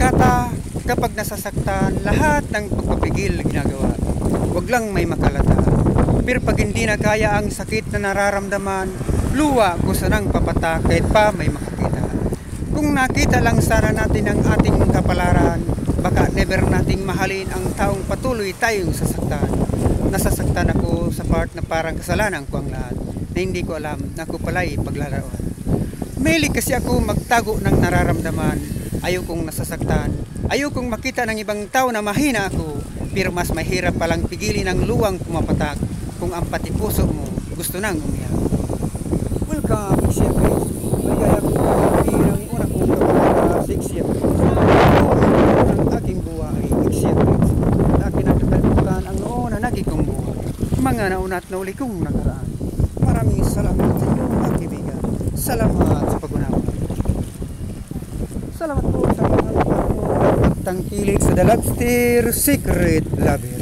Kata, kapag nasasaktan, lahat ng pagpapigil ginagawa. Huwag lang may makalata. Pero pag hindi na kaya ang sakit na nararamdaman, luwa ko sanang papatak kahit pa may makakita. Kung nakita lang sana natin ang ating kapalaran, baka never nating mahalin ang taong patuloy tayong sasaktan. Nasasaktan ako sa part na parang kasalanan ko ang lahat, na hindi ko alam na ako pala'y paglalaroan. Mahilig kasi ako magtago ng nararamdaman. Ayaw kong nasasaktan. Ayaw kong makita ng ibang tao na mahina ako. Pero mas mahirap palang pigilin ang luwang pumapatak kung ang pati puso mo gusto nang umiyak. Welcome, Xiyempre. Ligaya ko ang una kong kapatid, Xiyempre. Ang aking buhay, Xiyempre. Akin ang kakalimutan ang noon na naging kong buhay. Mga nauna at nauli kong nakaraan. Maraming salamat sa inyo, mga kaibigan. Salamat sa pag-unawa. Salamat po sa mga tangkilik sa The Lobster Secret Lover.